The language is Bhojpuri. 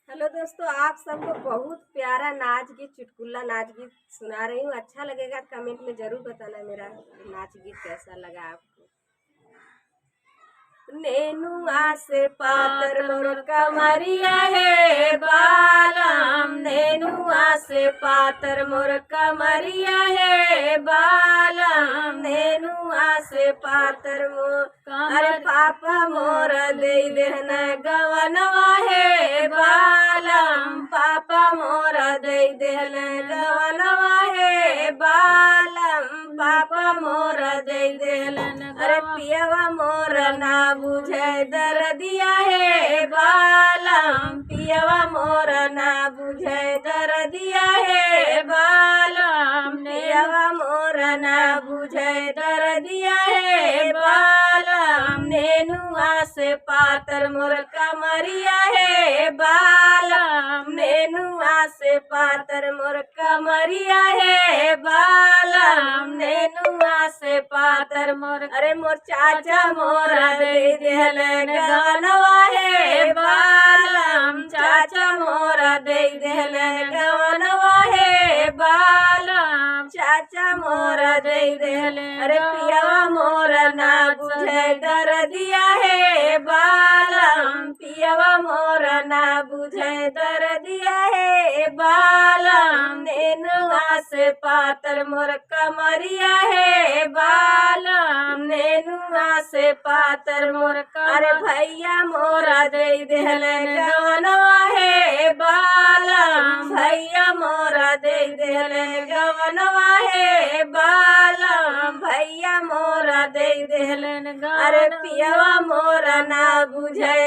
हेलो दोस्तों, आप सबको बहुत प्यारा नाच गीत चुटकुला नाच गीत सुना रही हूँ। अच्छा लगेगा कमेंट में जरूर बताना मेरा नाच गीत कैसा लगा आपको। नेनुआ से पातर मोर कमरिया है बालम, नेनुआ से पातर मोर कमरिया है बालम, नेनुआ से पातर मोर। अरे पापा मोर दे देहन गवनवा है बालम, पापा मोर दे देहन गवनवा है बालम, पापा मोर दे देहन। अरे पियवा मोर ना बुझे दर्दिया है बालम, पियवा मोर ना बुझे दर्दिया है बालम, पियवा मोर ना बुझे दर्दिया है बालम, नेनुआ से पातर मोर कमरिया है बालम, नेनुआ से पातर मोर कमरिया है बालम, नेनुआ से पातर मोर। अरे मोर चाचा मोर दे देहल गवनवा है बालम, चाचा मोर दे देहल गवनवा है बालम, चाचा मोर दे देहल। अरे पियवा मोर ना बुझे दर्दिया है बालम, पियवा मोर ना बुझे दर्दिया है बालम, नेनुआ से पातर मोर कमरिया है बालम, नेनुआ से पातर मोर। अरे भैया मोरा दे देहल गवनवा है बालम, भैया मोरा दे देहल गवनवा है बालम, भैया मोरा दे देहल। अरे पियवा मोरा ना बुझे